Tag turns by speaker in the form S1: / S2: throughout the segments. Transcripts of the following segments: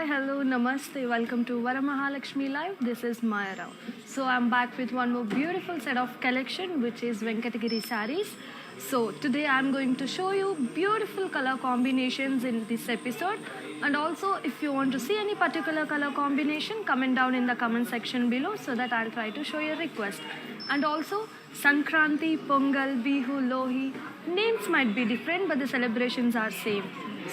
S1: Hi, hello, namaste. Welcome to Varamahalakshmi Live. This is Maya Rao. So I'm back with one more beautiful set of collection, which is Venkatagiri sarees. So today I'm going to show you beautiful color combinations in this episode. And also, if you want to see any particular color combination, comment down in the comment section below so that I'll try to show your request. And also, Sankranti, Pongal, Bihu, Lohi, names might be different, but the celebrations are same.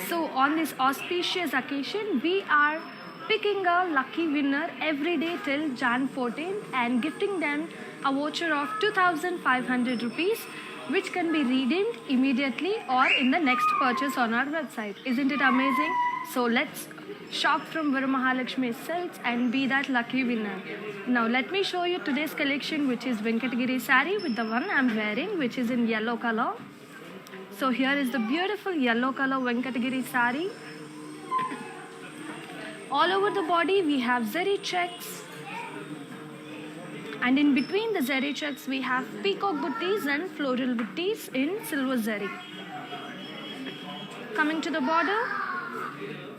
S1: So on this auspicious occasion, we are picking a lucky winner every day till Jan 14th and gifting them a voucher of 2,500 rupees, which can be redeemed immediately or in the next purchase on our website. Isn't it amazing? So let's shop from Varamahalakshmi Silks and be that lucky winner. Now let me show you today's collection, which is Venkatagiri saree with the one I'm wearing, which is in yellow color. So here is the beautiful yellow color Venkatagiri saree. All over the body we have zari checks, and in between the zari checks we have peacock buttis and floral buttis in silver zari. Coming to the border,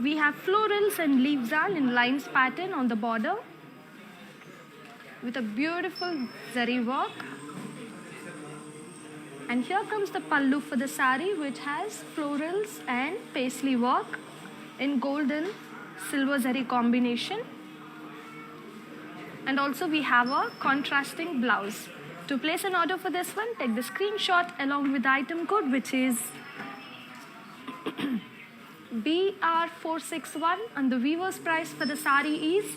S1: we have florals and leaves in lines pattern on the border with a beautiful zari work. And here comes the pallu for the sari, which has florals and paisley work in gold and silver zari combination. And also we have a contrasting blouse. To place an order for this one, take the screenshot along with the item code, which is BR461, and the weaver's price for the sari is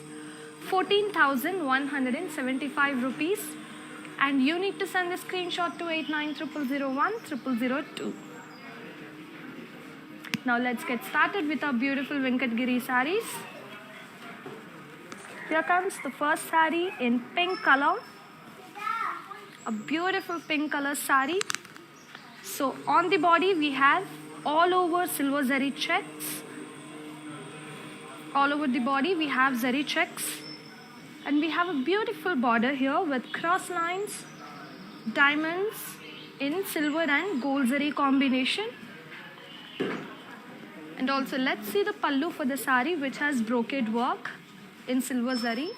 S1: 14,175 rupees. And you need to send the screenshot to 8900010002. Now let's get started with our beautiful Venkatagiri sarees. Here comes the first saree in pink color. A beautiful pink color saree. So on the body we have all over silver zari checks. All over the body we have zari checks. And we have a beautiful border here with cross lines, diamonds in silver and gold zari combination. And also let's see the pallu for the sari, which has brocade work in silver zari.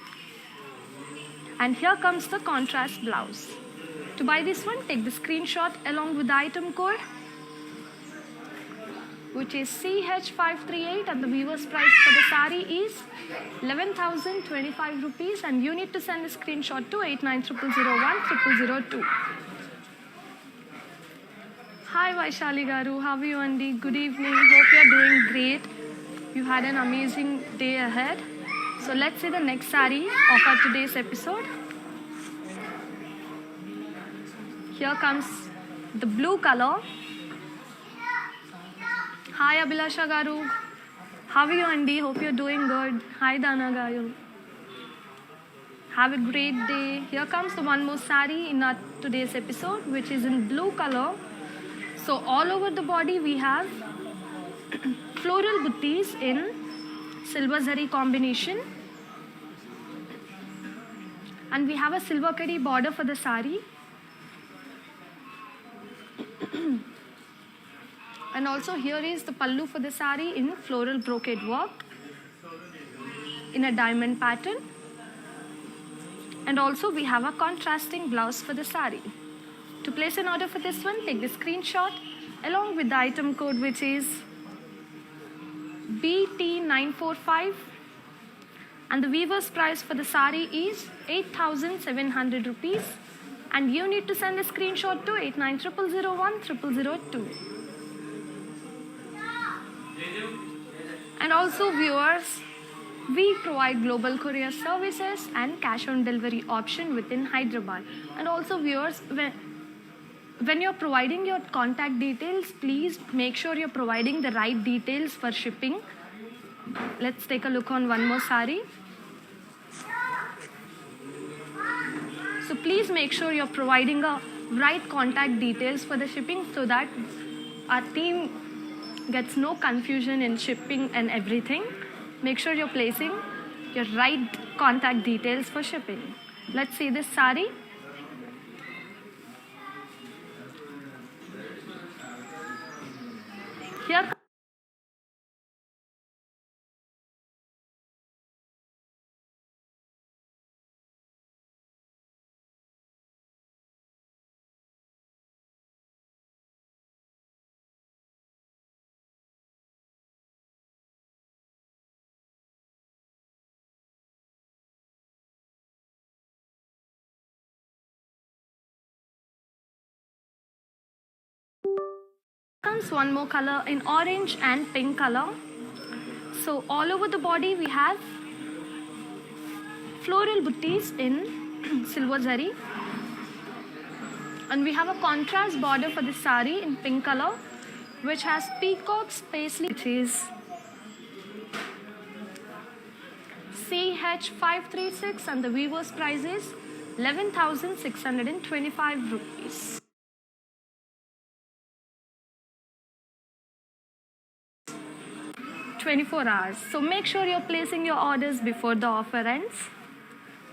S1: And here comes the contrast blouse. To buy this one, take the screenshot along with the item code, which is CH538, and the weaver's price for the sari is 11,025 rupees, and you need to send a screenshot to 8900010002. Hi Vaishali Garu, how are you Andy? Good evening, hope you're doing great. You had an amazing day ahead. So let's see the next sari of our today's episode. Here comes the blue color. Hi Abhilasha Garu, how are you Andy? Hope you're doing good. Hi Dana Garu. Have a great day. Here comes the one more sari in our today's episode, which is in blue color. So all over the body we have floral buttis in silver zari combination. And we have a silver kadi border for the sari. And also here is the pallu for the sari in floral brocade work in a diamond pattern. And also we have a contrasting blouse for the sari. To place an order for this one, take the screenshot along with the item code, which is BT945. And the weaver's price for the sari is 8,700 rupees. And you need to send a screenshot to 8900010002. And also viewers, we provide global courier services and cash on delivery option within Hyderabad. And also viewers, when you're providing your contact details, please make sure you're providing the right details for shipping. Let's take a look on one more sari. So please make sure you're providing a right contact details for the shipping so that our team gets no confusion in shipping and everything. Make sure you're placing your right contact details for shipping. Let's see this sari. Here comes one more color in orange and pink color. So all over the body we have floral buttees in silver zari. And we have a contrast border for the sari in pink color, which has peacock's paisley, which is CH536, and the weaver's price is 11,625 rupees. 24 hours. So make sure you're placing your orders before the offer ends.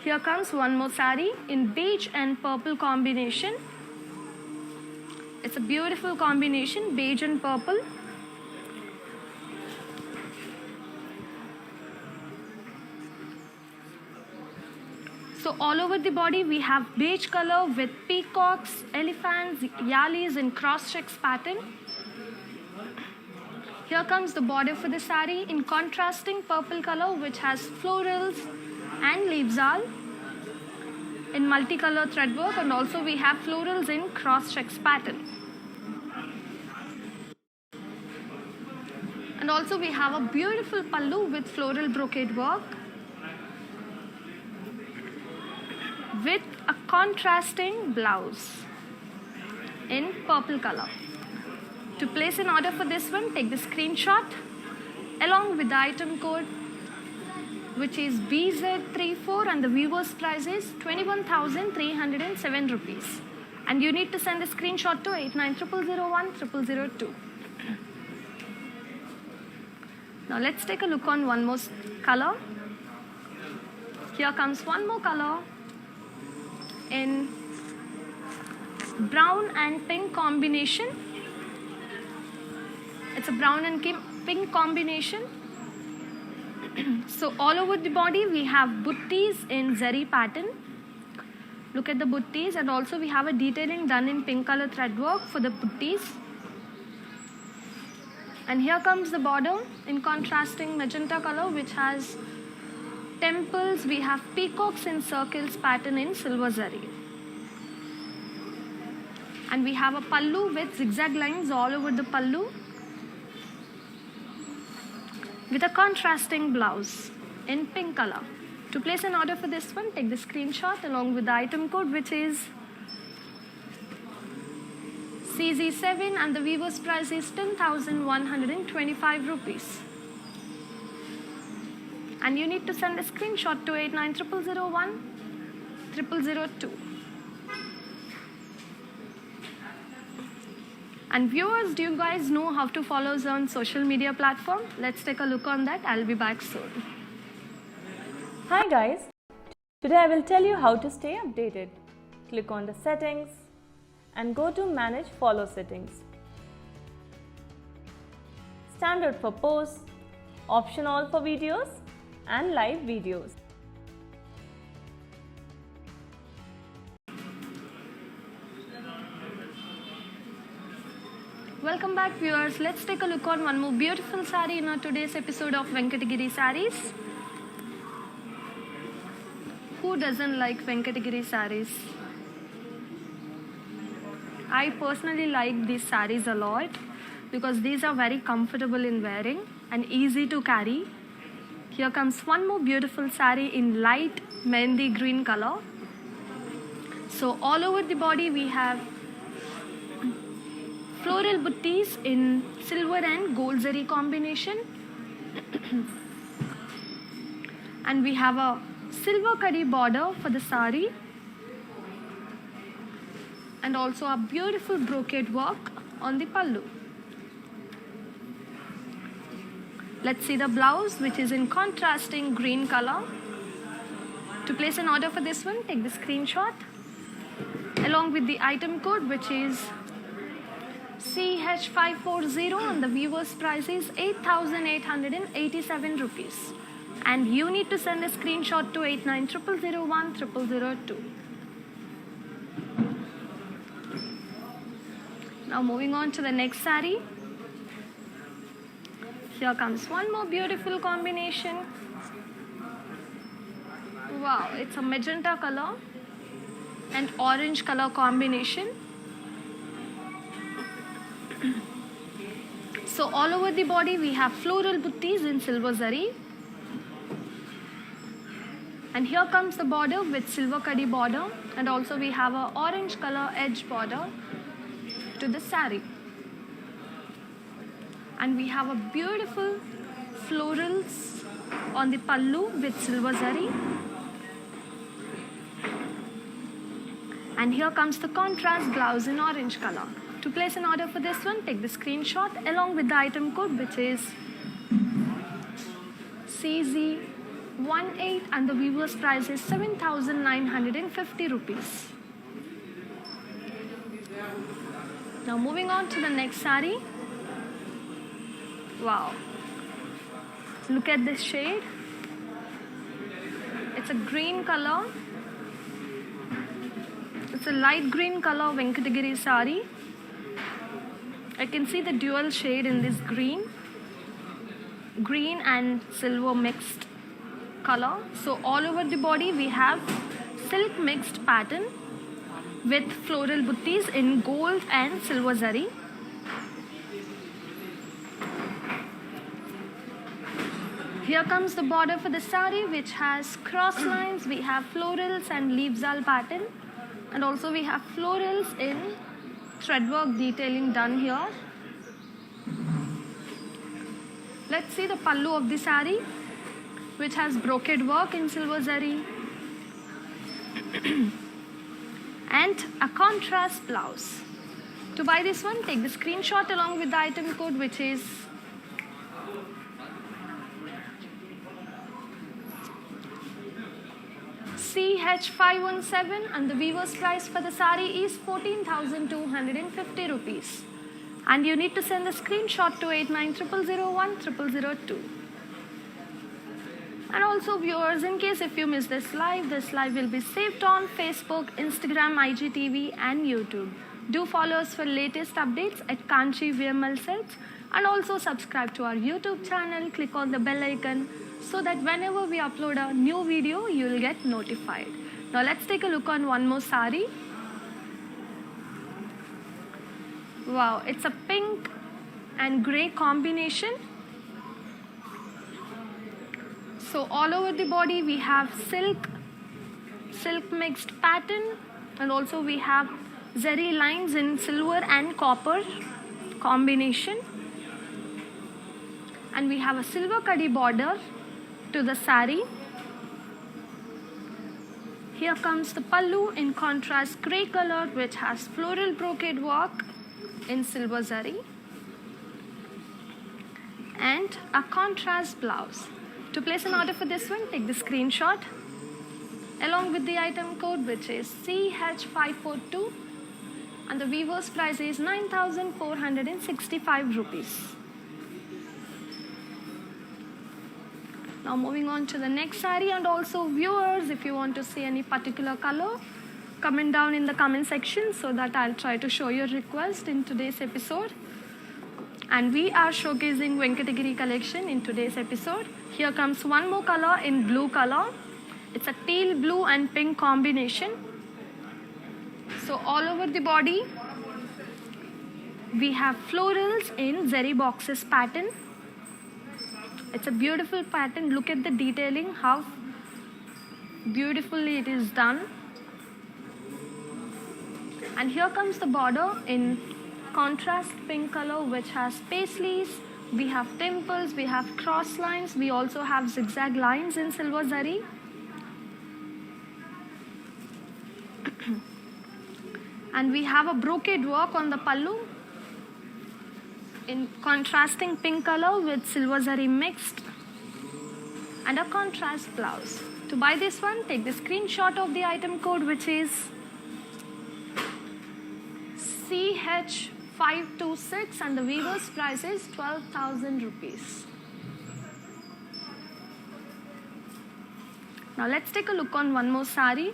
S1: Here comes one more sari in beige and purple combination. It's a beautiful combination, beige and purple. So all over the body we have beige color with peacocks, elephants, yalis in cross checks pattern. Here comes the border for the sari in contrasting purple color, which has florals and leaves all in multicolor thread work, and also we have florals in cross checks pattern. And also we have a beautiful pallu with floral brocade work with a contrasting blouse in purple color. To place an order for this one, take the screenshot along with the item code, which is BZ34, and the viewer's price is 21,307 rupees. And you need to send a screenshot to 8900010002. Now let's take a look on one more color. Here comes one more color in brown and pink combination. It's a brown and pink combination. So all over the body we have buttees in zari pattern. Look at the buttees, and also we have a detailing done in pink color thread work for the buttees. And here comes the border in contrasting magenta color, which has temples. We have peacocks in circles pattern in silver zari. And we have a pallu with zigzag lines all over the pallu, with a contrasting blouse in pink color. To place an order for this one, take the screenshot along with the item code, which is CZ7, and the weaver's price is 10,125 rupees. And you need to send a screenshot to 8900010002. And viewers, do you guys know how to follow us on social media platform? Let's take a look on that. I'll be back soon.
S2: Hi guys, today I will tell you how to stay updated. Click on the settings and go to manage follow settings. Standard for posts, option all for videos and live videos.
S1: Welcome back viewers. Let's take a look on one more beautiful sari in our today's episode of Venkatagiri Sarees. Who doesn't like Venkatagiri sarees? I personally like these sarees a lot because these are very comfortable in wearing and easy to carry. Here comes one more beautiful saree in light mehendi green color. So all over the body we have floral buttees in silver and gold zari combination. And we have a silver curry border for the sari, and also a beautiful brocade work on the pallu. Let's see the blouse, which is in contrasting green color. To place an order for this one, take the screenshot along with the item code, which is CH540, and the viewer's price is 8,887 rupees. And you need to send a screenshot to 8900010002. Now moving on to the next saree. Here comes one more beautiful combination. Wow, it's a magenta color and orange color combination. So all over the body we have floral buttis in silver zari. And here comes the border with silver kadi border, and also we have a orange color edge border to the sari. And we have a beautiful florals on the pallu with silver zari. And here comes the contrast blouse in orange color. To place an order for this one, take the screenshot along with the item code, which is CZ18, and the weaver's price is 7,950 rupees. Now moving on to the next sari. Wow. Look at this shade. It's a green color. It's a light green color Venkatagiri sari. I can see the dual shade in this green and silver mixed color. So all over the body we have silk mixed pattern with floral buttis in gold and silver zari. Here comes the border for the sari, which has cross lines. We have florals and leafzal pattern, and also we have florals in threadwork detailing done here. Let's see the pallu of the sari, which has brocade work in silver zari and a contrast blouse. To buy this one, take the screenshot along with the item code, which is CH517, and the weaver's price for the sari is 14,250 rupees. And you need to send the screenshot to 8900010002. And also viewers, in case if you miss this live will be saved on Facebook, Instagram, IGTV and YouTube. Do follow us for latest updates at Kanchi VML Silks, and also subscribe to our YouTube channel. Click on the bell icon so that whenever we upload a new video, you will get notified. Now let's take a look on one more sari. Wow, it's a pink and grey combination. So all over the body we have silk mixed pattern, and also we have zari lines in silver and copper combination. And we have a silver kadi border to the sari. Here comes the pallu in contrast grey color, which has floral brocade work in silver zari and a contrast blouse. To place an order for this one, take the screenshot along with the item code, which is CH542, and the weaver's price is 9,465 rupees. Now moving on to the next sari, and also viewers, if you want to see any particular color, comment down in the comment section so that I'll try to show your request in today's episode. And we are showcasing Venkatagiri collection in today's episode. Here comes one more color in blue color. It's a teal blue and pink combination. So all over the body we have florals in zari boxes pattern. It's a beautiful pattern. Look at the detailing, how beautifully it is done. And here comes the border in contrast pink color, which has paisleys. We have temples, we have cross lines, we also have zigzag lines in silver zari. And we have a brocade work on the pallu in contrasting pink color with silver zari mixed, and a contrast blouse. To buy this one, take the screenshot of the item code, which is CH526, and the weaver's price is 12,000 rupees. Now let's take a look on one more sari.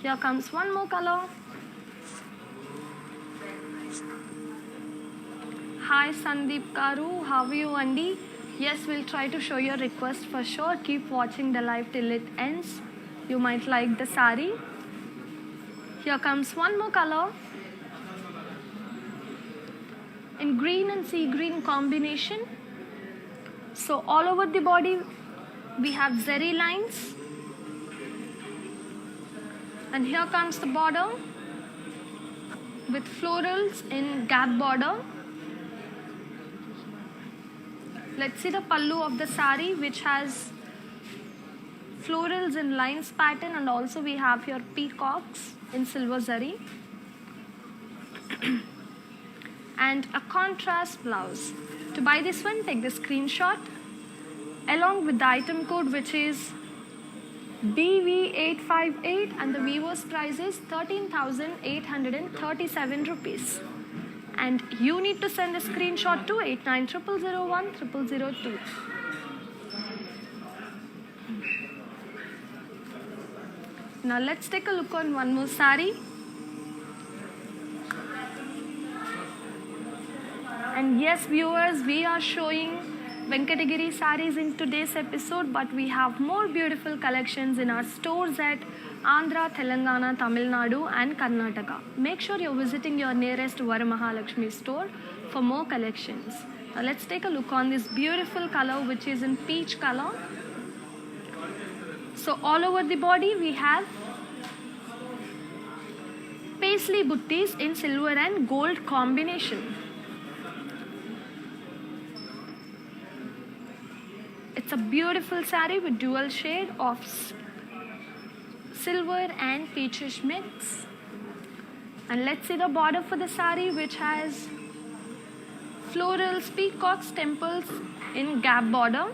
S1: Here comes one more color. Hi Sandeep Karu, how are you, Andy? Yes, we'll try to show your request for sure. Keep watching the live till it ends. You might like the sari. Here comes one more color in green and sea green combination. So all over the body we have zeri lines, and here comes the border with florals in gap border. Let's see the pallu of the sari, which has florals in lines pattern, and also we have here peacocks in silver zari and a contrast blouse. To buy this one, take the screenshot along with the item code, which is BV858, and the viewers price is 13,837 rupees. And you need to send a screenshot to 8900010002. Now let's take a look on one more sari. And yes, viewers, we are showing Venkatagiri saris in today's episode, but we have more beautiful collections in our stores at Andhra, Telangana, Tamil Nadu and Karnataka. Make sure you're visiting your nearest Varamahalakshmi store for more collections. Now let's take a look on this beautiful color, which is in peach color. So all over the body we have paisley buttis in silver and gold combination. It's a beautiful saree with dual shade of silver and peachish mix. And let's see the border for the saree, which has florals, peacocks, temples in gap border.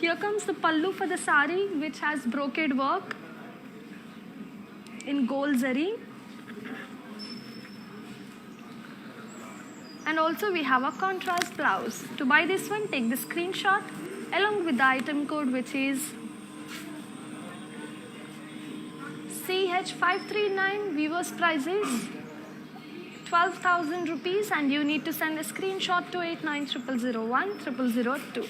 S1: Here comes the pallu for the saree, which has brocade work in gold zari. And also we have a contrast blouse. To buy this one, take the screenshot along with the item code, which is CH539. Viewers price is 12,000 rupees, and you need to send a screenshot to 8900010002.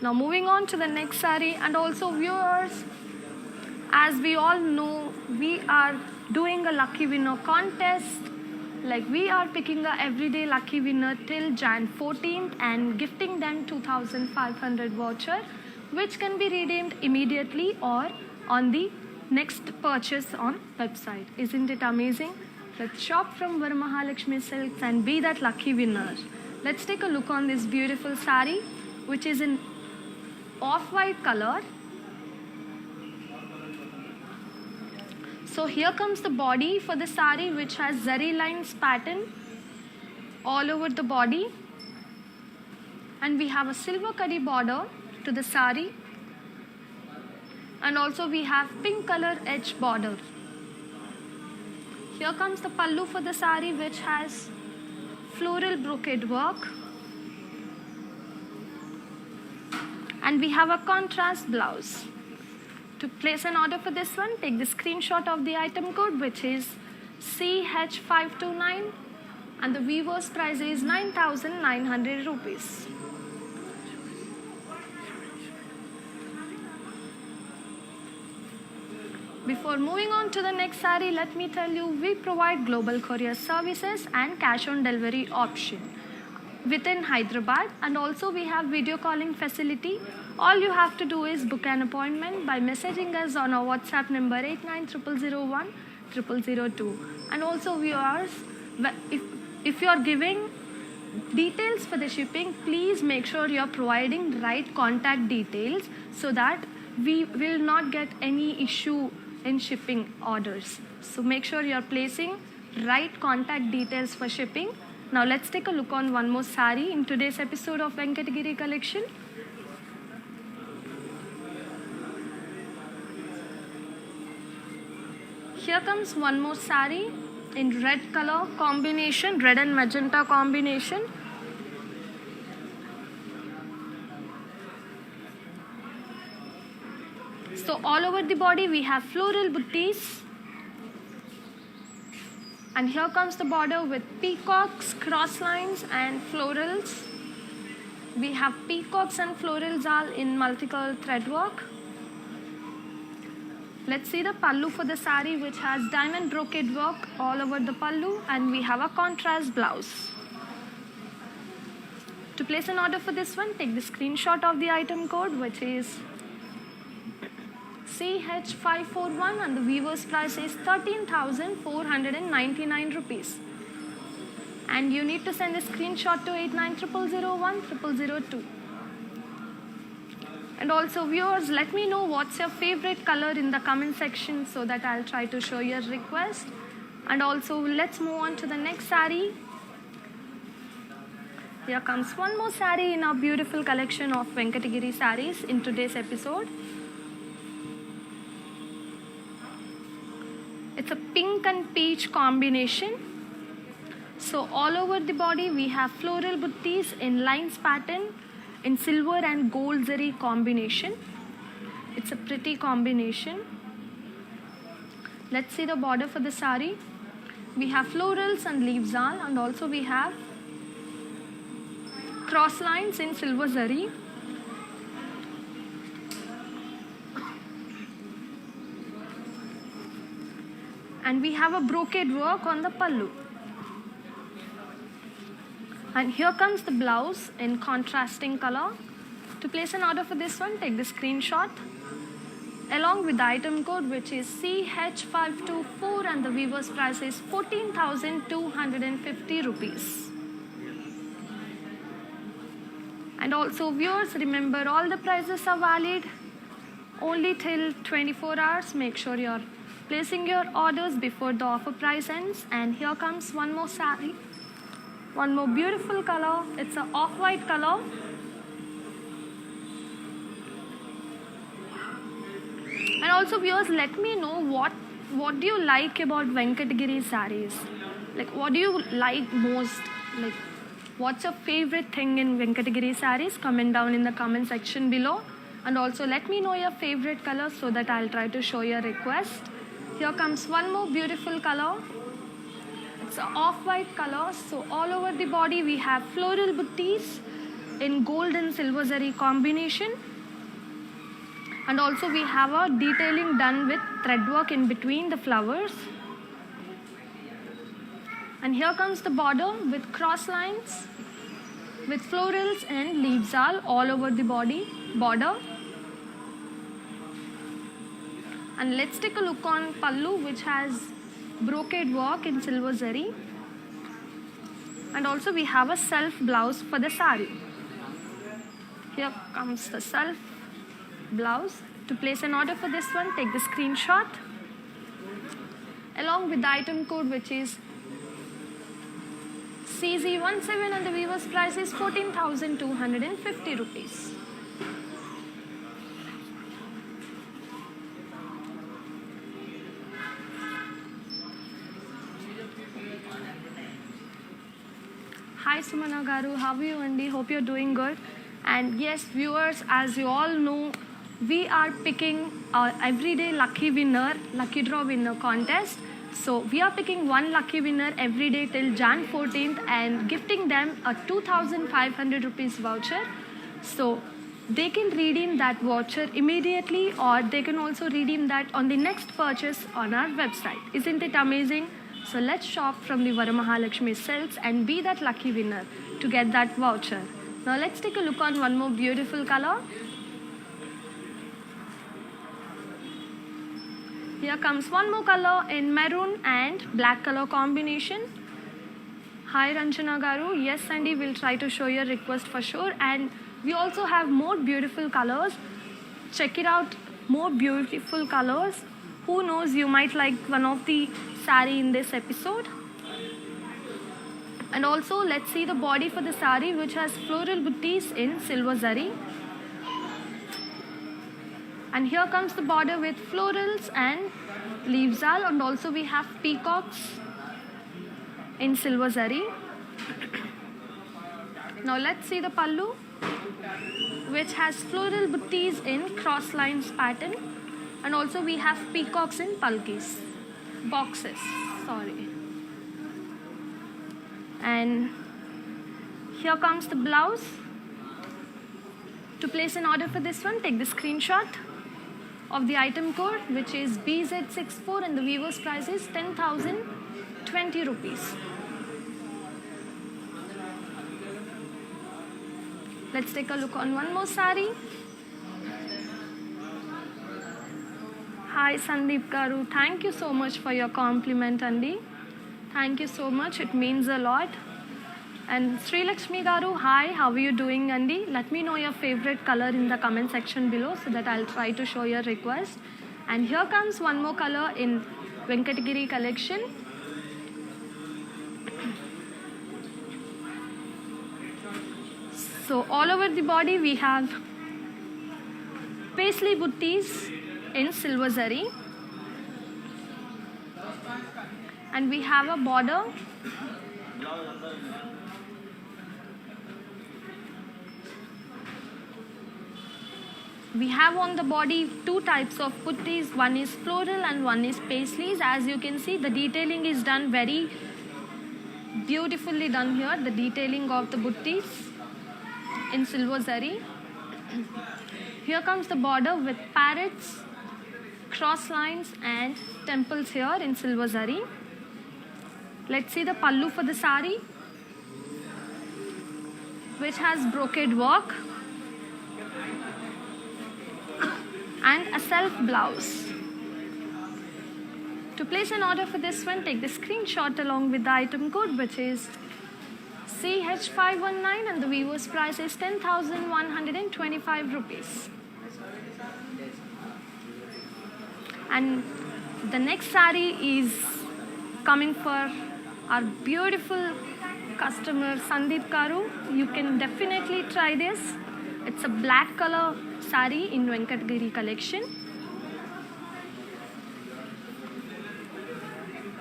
S1: Now moving on to the next saree, and also viewers, as we all know, we are doing a lucky winner contest. Like, we are picking a everyday lucky winner till Jan 14th and gifting them 2,500 voucher, which can be redeemed immediately or on the next purchase on website. Isn't it amazing? Let's shop from Varamahalakshmi Silks and be that lucky winner. Let's take a look on this beautiful saree, which is in off-white color. So here comes the body for the saree, which has zari lines pattern all over the body, and we have a silver curry border to the saree, and also we have pink color edge border. Here comes the pallu for the saree, which has floral brocade work, and we have a contrast blouse. To place an order for this one, take the screenshot of the item code, which is CH529, and the weaver's price is 9,900 rupees. Before moving on to the next saree, let me tell you, we provide global courier services and cash on delivery option within Hyderabad, and also we have video calling facility. All you have to do is book an appointment by messaging us on our WhatsApp number 8900010002. And also viewers, if you are giving details for the shipping, please make sure you are providing right contact details so that we will not get any issue in shipping orders. So make sure you are placing right contact details for shipping. Now let's take a look on one more saree in today's episode of Venkatagiri collection. Here comes one more saree in red color combination, red and magenta combination. So all over the body we have floral buttis, and here comes the border with peacocks, cross lines and florals. We have peacocks and floral zal in multicolor thread work. Let's see the pallu for the sari, which has diamond brocade work all over the pallu, and we have a contrast blouse. To place an order for this one, take the screenshot of the item code, which is CH541, and the weaver's price is 13,499 rupees. And you need to send a screenshot to 8900010002. And also viewers, let me know what's your favorite color in the comment section so that I'll try to show your request. And also let's move on to the next sari. Here comes one more sari in our beautiful collection of Venkatagiri saris in today's episode. It's a pink and peach combination. So all over the body we have floral buttis in lines pattern in silver and gold zari combination. It's a pretty combination. Let's see the border for the sari. We have florals and leaf zal, and also we have cross lines in silver zari. And we have a brocade work on the pallu. And here comes the blouse in contrasting color. To place an order for this one, take the screenshot along with the item code, which is CH524, and the weaver's price is 14,250 rupees. And also viewers, remember all the prices are valid only till 24 hours. Make sure you're placing your orders before the offer price ends. And here comes one more sari. One more beautiful color. It's an off-white color. And also viewers, let me know what do you like about Venkatagiri saris? Like, what do you like most? Like, what's your favorite thing in Venkatagiri saris? Comment down in the comment section below. And also let me know your favorite color so that I'll try to show your request. Here comes one more beautiful color. It's an off-white color. So all over the body we have floral buttis in gold and silver zari combination. And also we have a detailing done with thread work in between the flowers. And here comes the border with cross lines, with florals and leaf zal all over the body border. And let's take a look on pallu, which has brocade work in silver zari. And also we have a self blouse for the sari. Here comes the self blouse. To place an order for this one, take the screenshot along with the item code, which is CZ17, and the weaver's price is 14,250 rupees. Hi Sumana Garu, how are you Andy? Hope you're doing good. And yes viewers, as you all know, we are picking our everyday lucky draw winner contest. So we are picking one lucky winner every day till Jan 14th and gifting them a 2,500 rupees voucher. So they can redeem that voucher immediately, or they can also redeem that on the next purchase on our website. Isn't it amazing? So let's shop from the Varamahalakshmi Silks and be that lucky winner to get that voucher. Now let's take a look on one more beautiful color. Here comes one more color in maroon and black color combination. Hi Ranjana Garu. Yes Sandy, we'll try to show your request for sure. And we also have more beautiful colors. Check it out, more beautiful colors. Who knows, you might like one of the sari in this episode. And also let's see the body for the sari, which has floral buttis in silver zari. And here comes the border with florals and leaf zal, and also we have peacocks in silver zari. Now let's see the pallu, which has floral buttis in cross lines pattern, and also we have peacocks in boxes. And here comes the blouse. To place an order for this one, take the screenshot of the item code, which is BZ64, and the weaver's price is 10,020 rupees. Let's take a look on one more sari. Hi Sandeep Garu, thank you so much for your compliment, Andy. Thank you so much, it means a lot. And Sri Lakshmi Garu, hi, how are you doing, Andy? Let me know your favorite color in the comment section below so that I'll try to show your request. And here comes one more color in Venkatagiri collection. So all over the body we have paisley buttis in silver zari. And we have a border we have on the body two types of puttis. One is floral and one is paisleys. As you can see, the detailing is done very beautifully done here. The detailing of the buttis in silver zari. Here comes the border with parrots, cross lines and temples here in silver zari. Let's see the pallu for the sari, which has brocade work and a self blouse. To place an order for this one, take the screenshot along with the item code, which is CH519, and the weaver's price is 10,125 rupees. And the next sari is coming for our beautiful customer Sandeep Garu. You can definitely try this. It's a black color sari in Venkatagiri collection.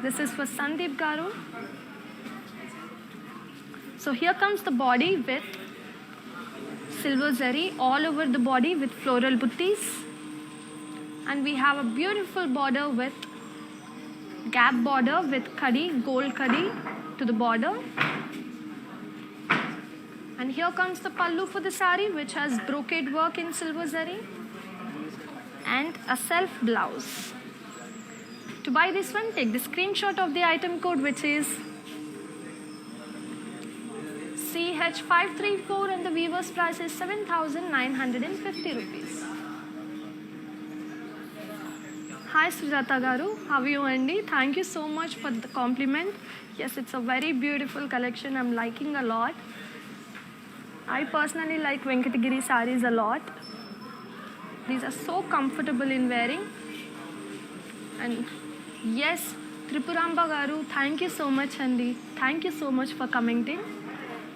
S1: This is for Sandeep Garu. So here comes the body with silver zari all over the body with floral buttis. And we have a beautiful border with gap border with khadi, gold khadi to the border. And here comes the pallu for the sari, which has brocade work in silver zari and a self blouse. To buy this one, take the screenshot of the item code, which is CH534, and the weaver's price is 7,950 rupees. Hi Sujata Garu, how are you, Andy? Thank you so much for the compliment. Yes, it's a very beautiful collection. I'm liking a lot. I personally like Venkatagiri saris a lot. These are so comfortable in wearing. And yes, Tripuramba Garu, thank you so much, Andy. Thank you so much for commenting.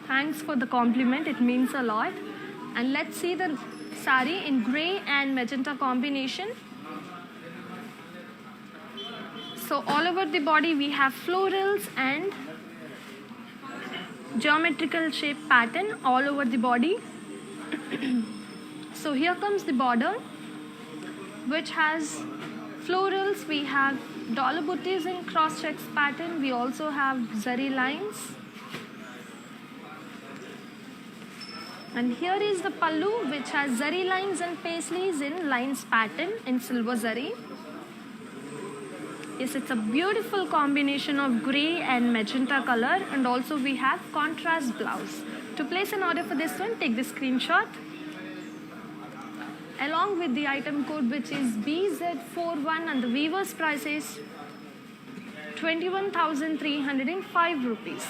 S1: Thanks for the compliment, it means a lot. And let's see the sari in grey and magenta combination. So all over the body we have florals and geometrical shape pattern all over the body. So here comes the border, which has florals. We have dollar buttis in cross checks pattern. We also have zari lines. And here is the pallu, which has zari lines and paisleys in lines pattern in silver zari. Yes, it's a beautiful combination of grey and magenta color, and also we have contrast blouse. To place an order for this one, take the screenshot along with the item code, which is BZ41, and the weaver's price is 21,305 rupees.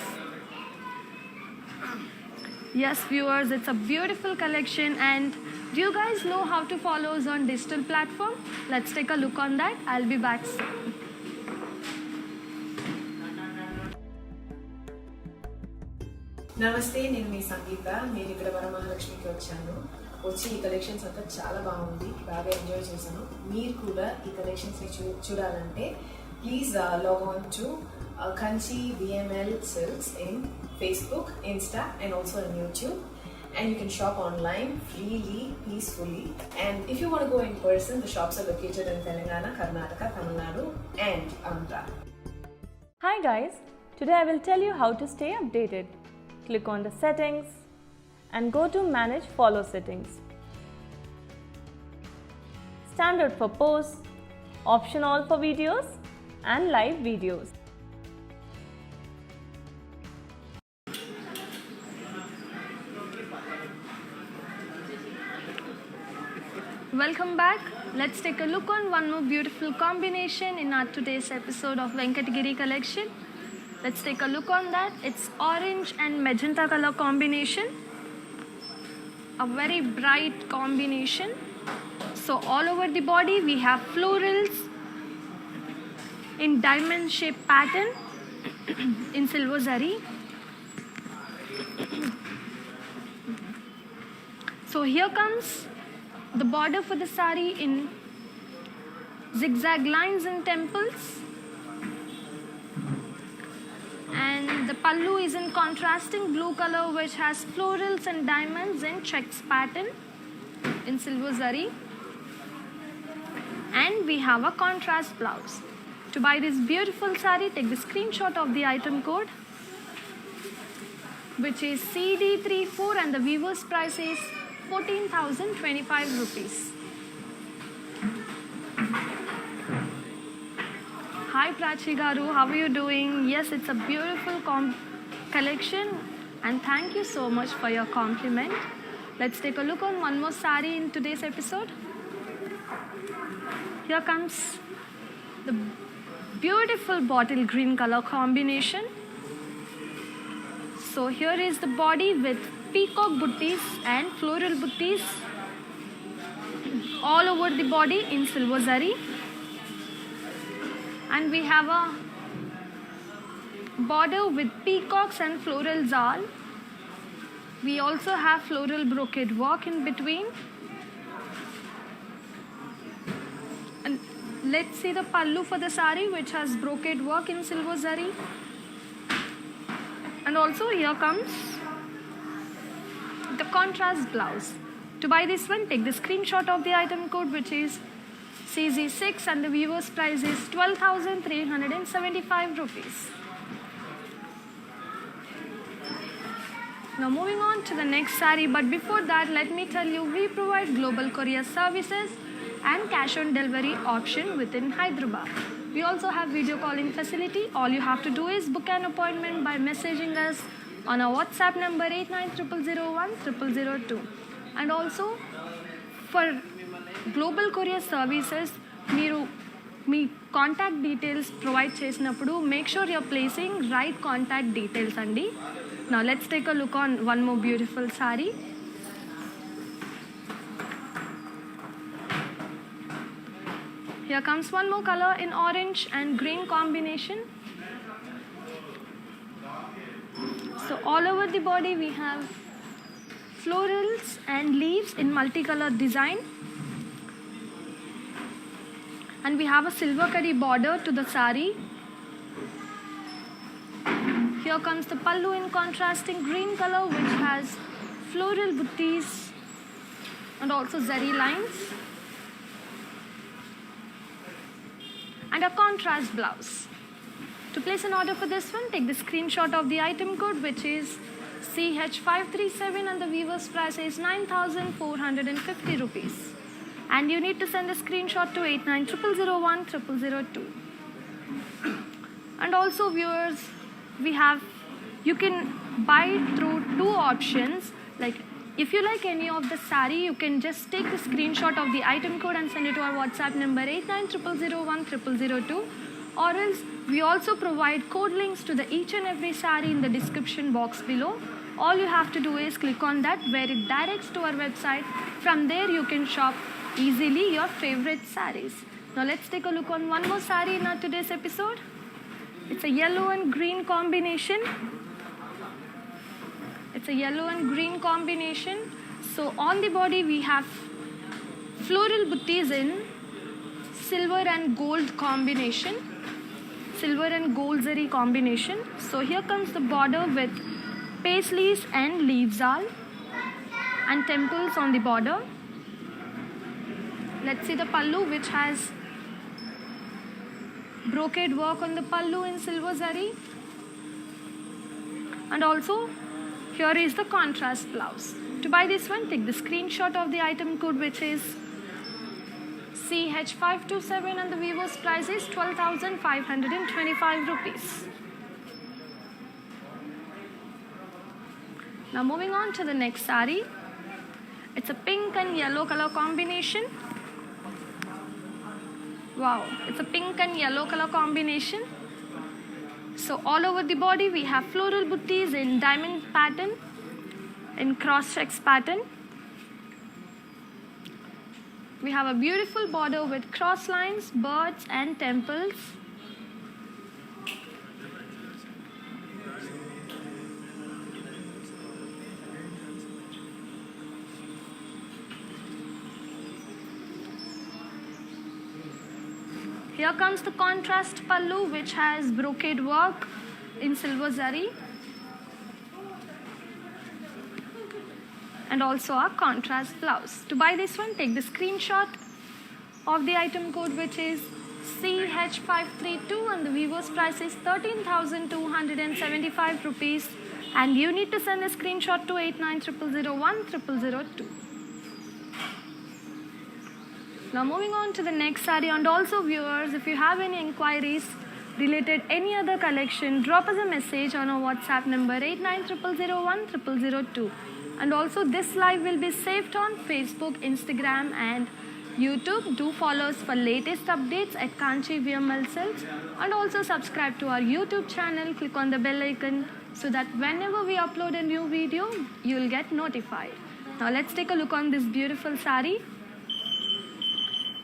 S1: Yes, viewers, it's a beautiful collection. And do you guys know how to follow us on digital platform? Let's take a look on that. I'll be back soon.
S3: నమస్తే, నేను మీ సంగీత. నేను ఇక్కడ వరమహాలక్ష్మికి వచ్చాను. వచ్చి ఈ collections అంతా చాలా బాగుంది, బాగా ఎంజాయ్ చేశాను. మీరు కూడా ఈ కలెక్షన్స్ని చూడాలంటే please log on to Kanchi VML Silks in Facebook, Insta and also on YouTube. And you can shop online freely, peacefully. And if you want to go in person, the shops are located in Telangana, Karnataka, Tamil Nadu and Andhra.
S2: Hi guys, today I will tell you how to stay updated. Click on the settings and go to manage follow settings. standard for posts, option all for videos and live videos.
S1: Welcome back. Let's take a look on one more beautiful combination in our today's episode of Venkatagiri collection. Let's take a look on that. It's orange and magenta color combination. A very bright combination. So all over the body we have florals in diamond shaped pattern in silver zari. So here comes the border for the sari in zigzag lines and temples, and the pallu is in contrasting blue color which has florals and diamonds in checks pattern in silver zari, and we have a contrast blouse. To buy this beautiful sari, take the screenshot of the item code, which is CD34, and the weaver's price is 14,025 rupees. Hi Prachi Garu, how are you doing? Yes, it's a beautiful collection, and thank you so much for your compliment. Let's take a look on one more sari in today's episode. Here comes the beautiful bottle green color combination. So here is the body with peacock buttis and floral buttis all over the body in silver zari, and we have a border with peacocks and floral zal. We also have floral brocade work in between, and let's see the pallu for the sari, which has brocade work in silver zari. And also here comes the contrast blouse. To buy this one, take the screenshot of the item code, which is CZ6, and the weaver's price is 12,375 rupees. Now moving on to the next sari, but before that, let me tell you, we provide global courier services and cash on delivery option within Hyderabad. We also have video calling facility. All you have to do is book an appointment by messaging us on our WhatsApp number 8900010002. And also for global courier services, మీరు మీ contact details provide చేసినప్పుడు make sure your placing right contact details అండి. Now let's take a look on one more beautiful sari. Here comes one more color in orange and green combination. So all over the body we have florals and leaves in multicolored design, and we have a silver curry border to the sari. Here comes the pallu in contrasting green color, which has floral buttis and also zari lines, and a contrast blouse. To place an order for this one, take the screenshot of the item code, which is CH537, and the weaver's price is 9,450 rupees. And you need to send a screenshot to 8900010002. And also viewers, you can buy through two options. Like if you like any of the sari, you can just take the screenshot of the item code and send it to our WhatsApp number 8900010002. Or else we also provide code links to the each and every sari in the description box below. All you have to do is click on that, where it directs to our website. From there you can shop easily your favorite saris. Now let's take a look on one more sari in our today's episode. It's a yellow and green combination. It's a yellow and green combination. So on the body we have floral buttis in silver and gold combination. Silver and gold zari combination. So here comes the border with paisleys and leaves all and temples on the border. Let's see the pallu, which has brocade work on the pallu in silver zari, and also here is the contrast blouse. To buy this one, take the screenshot of the item code, which is CH527 and the Vivo's price is 12,525 rupees. Now moving on to the next saree. It's a pink and yellow color combination. Wow, it's a pink and yellow color combination. So all over the body we have floral butties in diamond pattern, in cross checks pattern. We have a beautiful border with cross lines, birds and temples. Here comes the contrast pallu, which has brocade work in silver zari, and also a contrast blouse. To buy this one, take the screenshot of the item code, which is CH532, and the Vivo's price is 13,275 rupees, and you need to send a screenshot to 8900010002. Now moving on to the next saree, and also viewers, if you have any inquiries related any other collection, drop us a message on our WhatsApp number 8900010002. And also this live will be saved on Facebook, Instagram and YouTube. Do follow us for latest updates at Kanchi VML Silks, and also subscribe to our YouTube channel. Click on the bell icon so that whenever we upload a new video, you will get notified. Now let's take a look on this beautiful saree.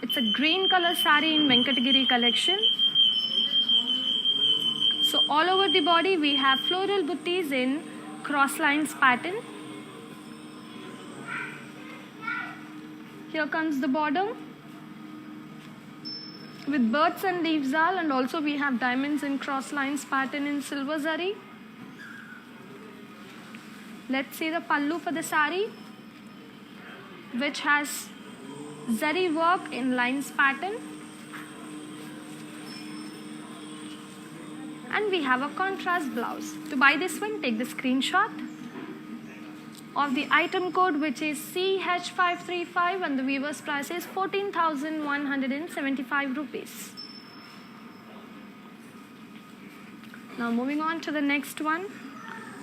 S1: It's a green color saree in Venkatagiri collection. So all over the body we have floral butties in cross lines pattern. Here comes the border with birds and leaves all, and also we have diamonds in cross lines pattern in silver zari. Let's see the pallu for the saree, which has zari work in lines pattern, and we have a contrast blouse. To buy this one, take the screenshot of the item code, which is CH535, and the Vivo's price is 14,175 rupees. Now moving on to the next one.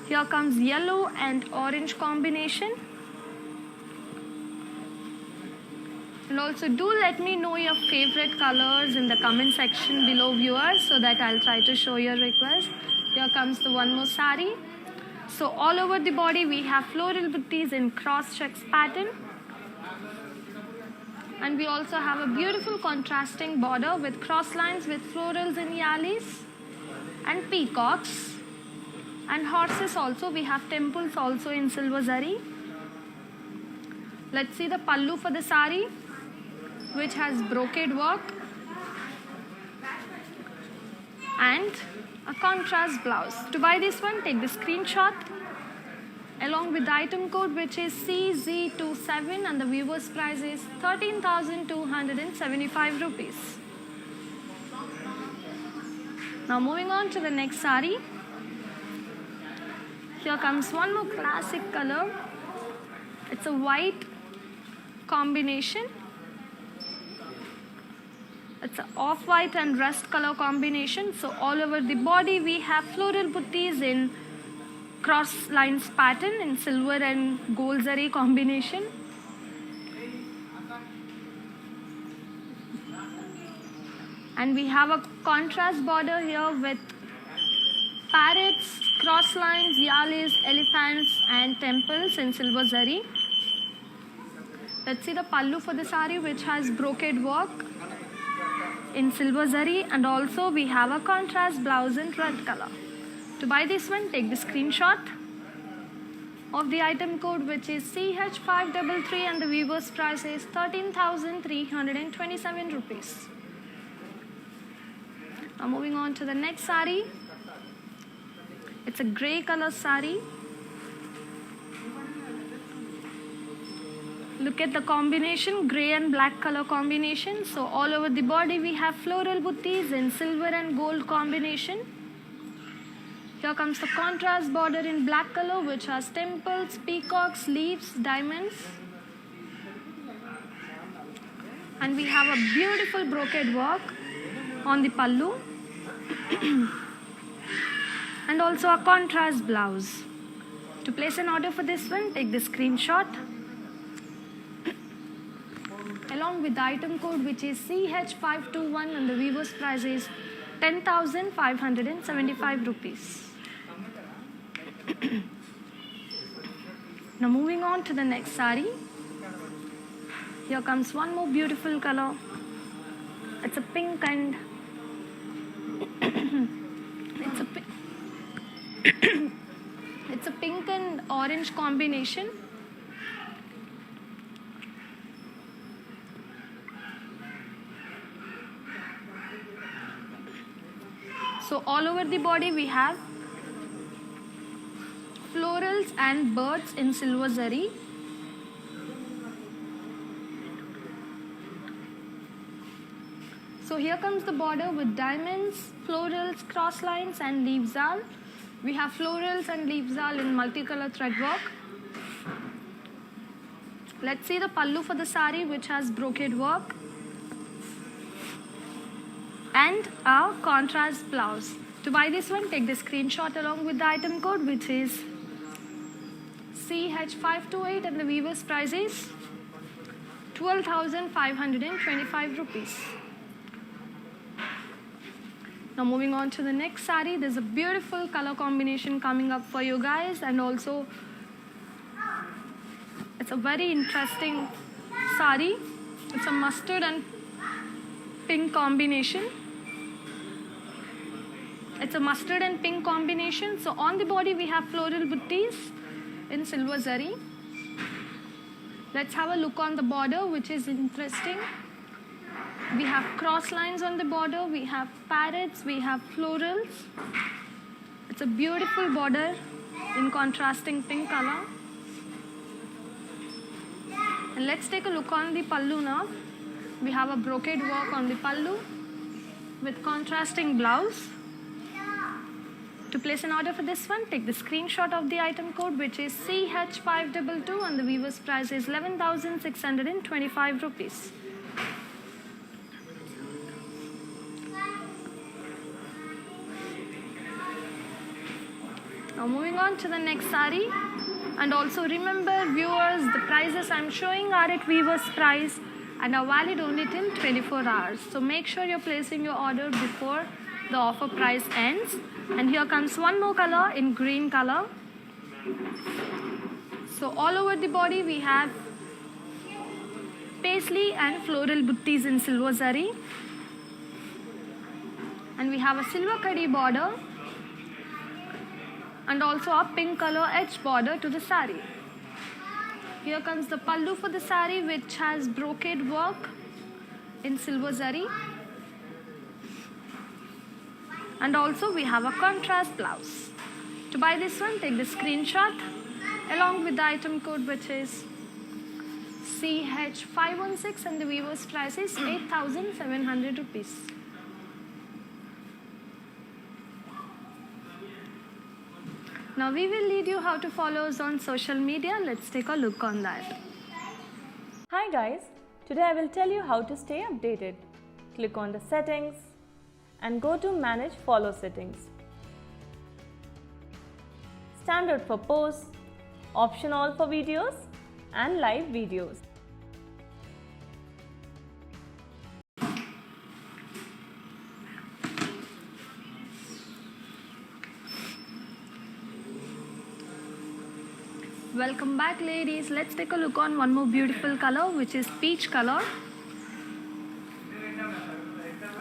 S1: Here comes yellow and orange combination. And also do let me know your favorite colors in the comment section below, viewers, so that I'll try to show your request. Here comes the one more saree. So all over the body we have floral butties in cross checks pattern, and we also have a beautiful contrasting border with cross lines with florals in yalis and peacocks and horses. Also we have temples also in silver zari. Let's see the pallu for the saree, which has brocade work and a contrast blouse. To buy this one, take the screenshot along with the item code, which is CZ27, and the Vivo's price is 13,275 rupees. Now moving on to the next saree. Here comes one more classic color. It's a white combination. It's an off-white and rust color combination. So all over the body we have floral butties in cross lines pattern in silver and gold zari combination. And we have a contrast border here with parrots, cross lines, yalis, elephants and temples in silver zari. Let's see the pallu for the saree, which has brocade work in silver zari, and also we have a contrast blouse in red color. To buy this one, take the screenshot of the item code, which is CH533, and the Vivo's price is 13,327 rupees. Now moving on to the next saree. It's a grey color saree. Look at the combination, grey and black color combination. So all over the body we have floral butties in silver and gold combination. Here comes the contrast border in black color, which has temples, peacocks, leaves, diamonds. And we have a beautiful brocade work on the pallu and also a contrast blouse. To place an order for this one, take the screenshot along with the item code, which is CH521, and the weaver's price is 10,575 rupees. Now moving on to the next sari. Here comes one more beautiful color. It's a pink and it's a pink and orange combination. So all over the body we have florals and birds in silver zari. So here comes the border with diamonds, florals, cross lines and leaf zal. We have florals and leaf zal in multicolor thread work. Let's see the pallu for the sari, which has brocade work and a contrast blouse. To buy this one, take the screenshot along with the item code, which is CH528, and the weaver's price is 12,525 rupees. Now moving on to the next sari, there's a beautiful color combination coming up for you guys, and also it's a very interesting sari. It's a mustard and pink combination. It's a mustard and pink combination. So on the body we have floral buttis in silver zari. Let's have a look on the border, which is interesting. We have cross lines on the border, we have parrots, we have florals. It's a beautiful border in contrasting pink color. And let's take a look on the pallu now. We have a brocade work on the pallu with contrasting blouse. To place an order for this one, take the screenshot of the item code, which is CH522, and the weaver's price is 11,625 rupees. Now moving on to the next sari. And also remember, viewers, the prices I'm showing are at weaver's price and are valid only till 24 hours. So make sure you're placing your order before the offer price ends. And here comes one more color in green color. So all over the body we have paisley and floral buttis in silver zari. And we have a silver kadi border and also a pink color edge border to the sari. Here comes the pallu for the sari, which has brocade work in silver zari. And also we have a contrast blouse. To buy this one, take the screenshot along with the item code, which is CH516, and the weaver's price is 8,700 rupees. Now we will lead you how to follow us on social media. Let's take a look on that.
S2: Hi guys, today I will tell you how to stay updated. Click on the settings and go to manage follow settings. Standard for posts, option all for videos and live videos.
S1: Welcome back, ladies. Let's take a look on one more beautiful color, which is peach color.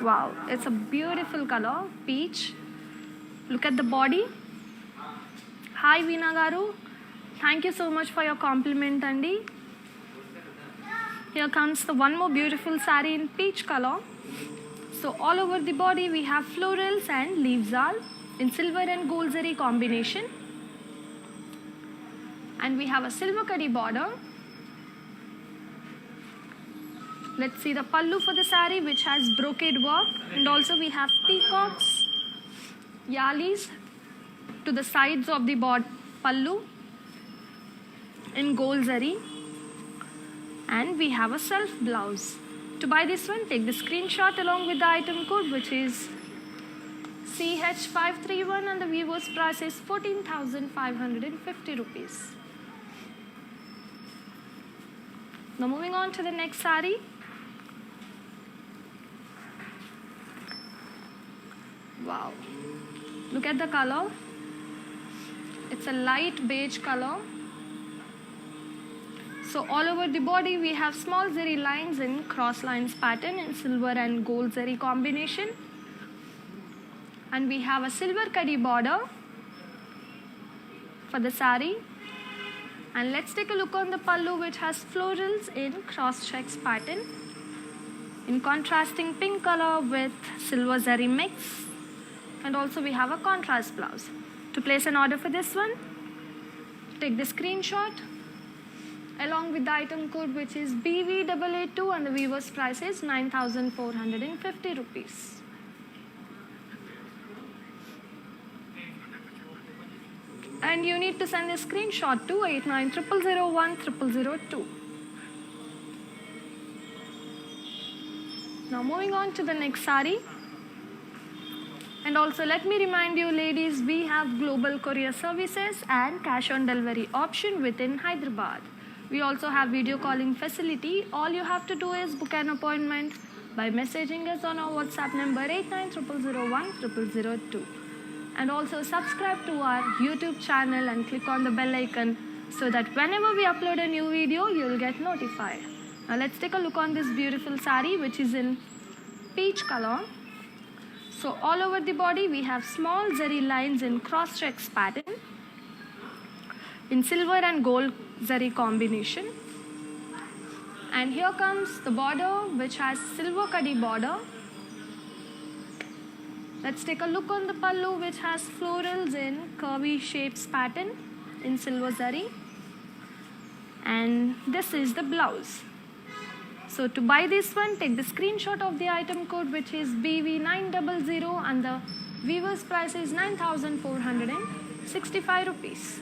S1: Wow, it's a beautiful color, peach. Look at the body. Hi Veena Garu, thank you so much for your compliment, Andy. Here comes the one more beautiful sari in peach color. So all over the body we have florals and leaf zal in silver and gold zari combination. And we have a silver kadi border. Let's see the pallu for the sari, which has brocade work, and also we have peacocks, yalis to the sides of the pallu in gold zari, and we have a self blouse. To buy this one, take the screenshot along with the item code, which is CH531, and the viewers price is 14,550 rupees. Now moving on to the next saree. Wow, look at the color. It's a light beige color. So all over the body we have small zari lines in cross lines pattern in silver and gold zari combination. And we have a silver kadi border for the saree. And let's take a look on the pallu, which has florals in cross checks pattern in contrasting pink color with silver zari mix. And also we have a contrast blouse. To place an order for this one, take the screenshot along with the item code, which is BV882, and the weaver's price is 9,450 rupees. And you need to send a screenshot to 8900010002. Now moving on to the next saree. And also let me remind you ladies, we have global courier services and cash on delivery option within Hyderabad. We also have video calling facility. All you have to do is book an appointment by messaging us on our WhatsApp number 8900010002. And also subscribe to our YouTube channel and click on the bell icon so that whenever we upload a new video, you'll get notified. Now let's take a look on this beautiful saree, which is in peach color. So all over the body we have small zari lines in cross checks pattern in silver and gold zari combination. And here comes the border, which has silver kadi border. Let's take a look on the pallu, which has florals in curvy shapes pattern in silver zari. And this is the blouse. So to buy this one, take the screenshot of the item code, which is BV900, and the weaver's price is 9,465 rupees.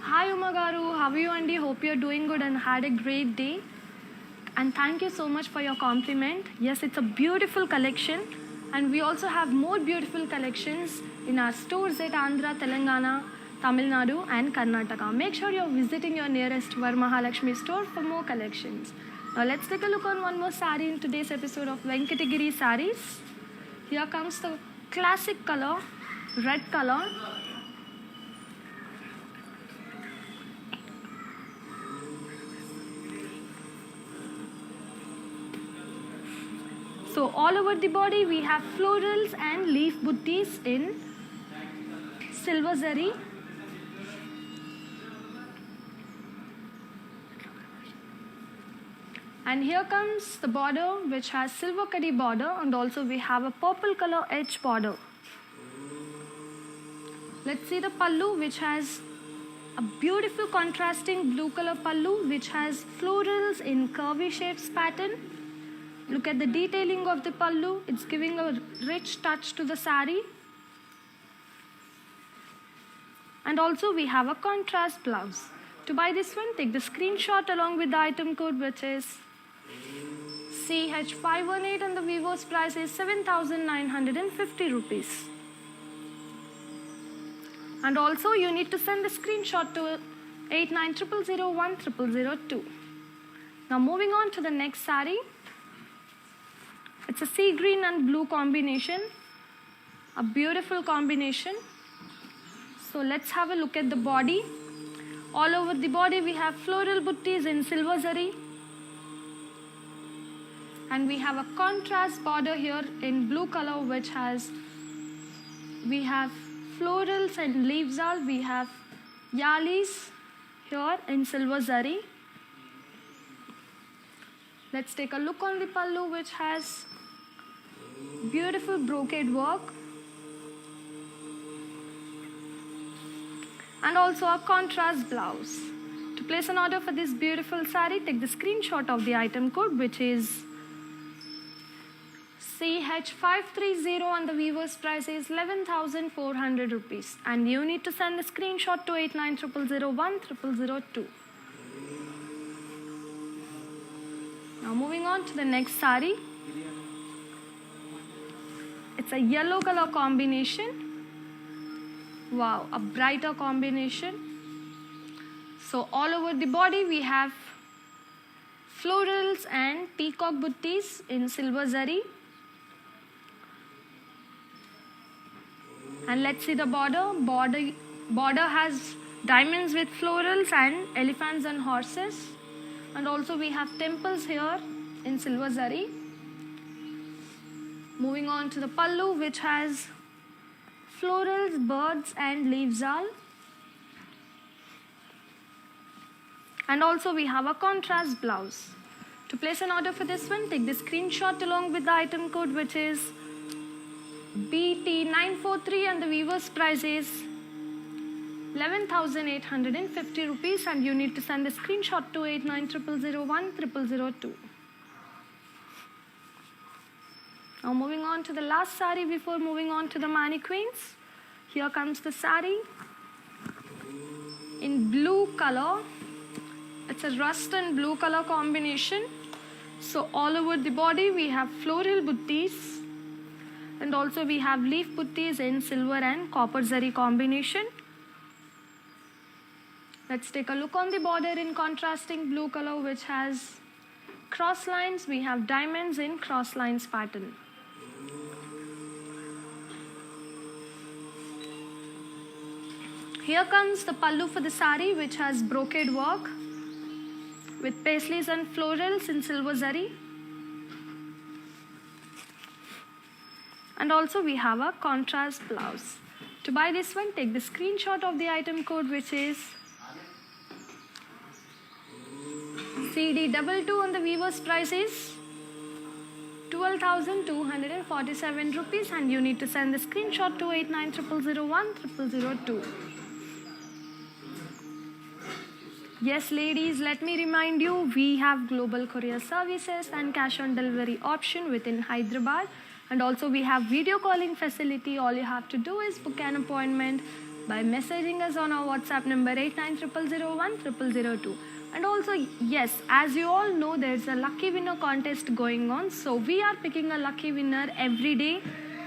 S1: Hi Umagaru, how are you Andy? Hope you're doing good and had a great day. And thank you so much for your compliment. Yes, it's a beautiful collection, and we also have more beautiful collections in our stores at Andhra, Telangana, Tamil Nadu and Karnataka. Make sure you're visiting your nearest Varamahalakshmi store for more collections. Now let's take a look on one more saree in today's episode of Venkatagiri Sarees. Here comes the classic color, red color. So all over the body we have florals and leaf buttis in silver zari. And here comes the border, which has silver kadi border, and also we have a purple color edge border. Let's see the pallu, which has a beautiful contrasting blue color pallu, which has florals in curvy shapes pattern. Look at the detailing of the pallu. It's giving a rich touch to the saree. And also we have a contrast blouse. To buy this one, take the screenshot along with the item code, which is CH518, and the weaver's price is 7,950 rupees. And also you need to send the screenshot to 8900010002. Now moving on to the next saree. It's a sea green and blue combination, a beautiful combination. So let's have a look at the body. All over the body we have floral buttis in silver zari. And we have a contrast border here in blue color, which has, we have florals and leaves all. We have yalis here in silver zari. Let's take a look on the pallu, which has beautiful brocade work and also a contrast blouse. To place an order for this beautiful saree, take the screenshot of the item code, which is CH530 and the weaver's price is 11,400 rupees. And you need to send the screenshot to 8900010002. Now moving on to the next sari. It's a yellow color combination. Wow, a brighter combination. So all over the body we have florals and peacock buttis in silver zari. And let's see the border. Border has diamonds with florals and elephants and horses. And also we have temples here in silver zari. Moving on to the pallu, which has florals, birds and leaves all. And also we have a contrast blouse. To place an order for this one, take the screenshot along with the item code, which is BT943, and the weaver's price is 11,850 rupees, and you need to send the screenshot to 8900010002. Now moving on to the last sari before moving on to the mannequins. Here comes the sari in blue color. It's a rust and blue color combination. So all over the body we have floral buttis, and also we have leaf buttis in silver and copper zari combination. Let's take a look on the border in contrasting blue color, which has cross lines. We have diamonds in cross lines pattern. Here comes the pallu for the sari, which has brocade work with paisleys and florals in silver zari. And also we have a contrast blouse. To buy this one, take the screenshot of the item code, which is CD22, and the weaver's price is 12,247 rupees, and you need to send the screenshot to 8900010002. Yes, ladies, let me remind you, we have global courier services and cash on delivery option within Hyderabad. And also we have video calling facility. All you have to do is book an appointment by messaging us on our WhatsApp number 8900010002. And also, yes, as you all know, there's a lucky winner contest going on. So we are picking a lucky winner every day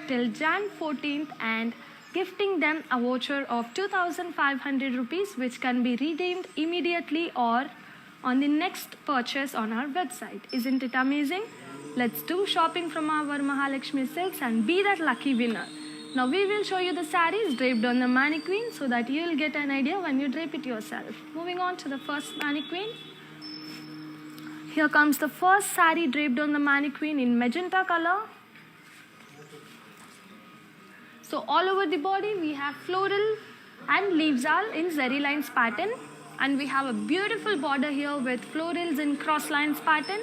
S1: till Jan 14th and gifting them a voucher of 2,500 rupees, which can be redeemed immediately or on the next purchase on our website. Isn't it amazing? Let's do shopping from our Mahalakshmi Silks and be that lucky winner. Now we will show you the sarees draped on the mannequin so that you will get an idea when you drape it yourself. Moving on to the first mannequin. Here comes the first saree draped on the mannequin in magenta color. So all over the body we have floral and leaves all in zari lines pattern, and we have a beautiful border here with florals in cross lines pattern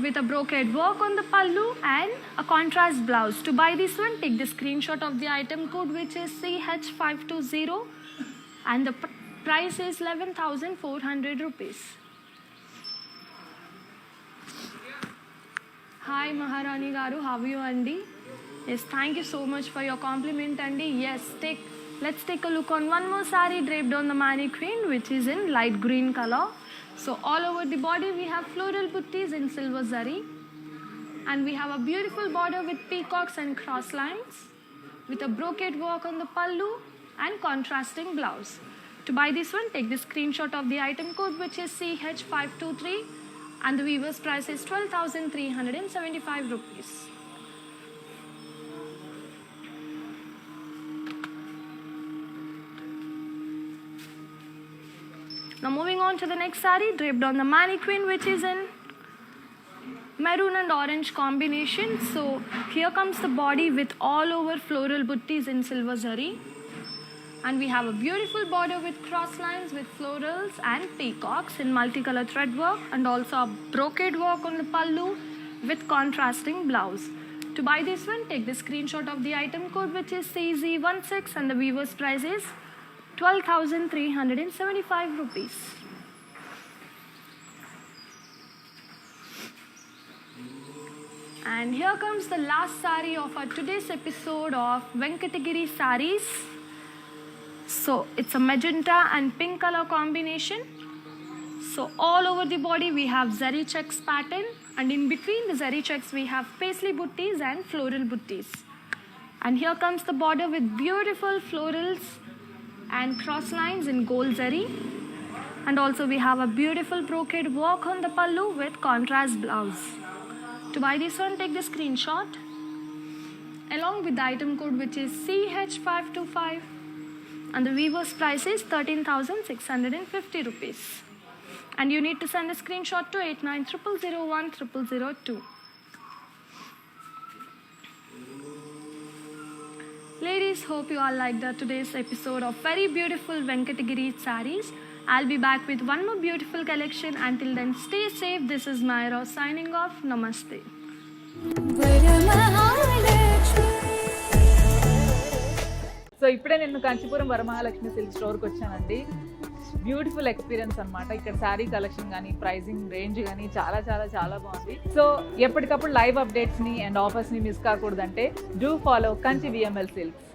S1: with a brocade work on the pallu and a contrast blouse. To buy this one, take the screenshot of the item code, which is CH520, and the price is 11,400 rupees. Hi Maharani Garu, how are you, Andy? Yes, thank you so much for your compliment, Andy. Yes, let's take a look on one more saree draped on the mannequin, which is in light green color. So all over the body we have floral buttis in silver zari, and we have a beautiful border with peacocks and cross lines with a brocade work on the pallu and contrasting blouse. To buy this one, take the screenshot of the item code, which is CH523, and the weaver's price is 12,375 rupees. Now moving on to the next saree draped on the mannequin, which is in maroon and orange combination. So here comes the body with all over floral buttis in silver zari, and we have a beautiful border with cross lines with florals and peacocks in multicolor thread work, and also a brocade work on the pallu with contrasting blouse. To buy this one, take the screenshot of the item code, which is CZ16, and the weaver's price is 12,375 rupees. And here comes the last saree of our today's episode of Venkatagiri Sarees. So it's a magenta and pink color combination. So all over the body we have zari checks pattern, and in between the zari checks we have paisley buttis and floral buttis. And here comes the border with beautiful florals and cross lines in gold zari. And also we have a beautiful brocade work on the pallu with contrast blouse. To buy this one, take the screenshot along with the item code, which is CH525, and the weaver's price is 13,650 rupees. And you need to send a screenshot to 8900010002. Ladies, hope you all liked today's episode of very beautiful Venkatagiri sarees. I'll be back with one more beautiful collection. Until then, stay safe. This is Mayra signing off. Namaste.
S4: So ఇప్పుడే నేను Kanchipuram Varamahalakshmi silk స్టోర్కి వచ్చానండి. Beautiful experience అనమాట. ఇక్కడ sari collection కానీ pricing range కానీ చాలా చాలా చాలా బాగుంది. సో ఎప్పటికప్పుడు లైవ్ అప్డేట్స్ని అండ్ ఆఫర్స్ని మిస్ కాకూడదంటే do follow Kanchi VML silks.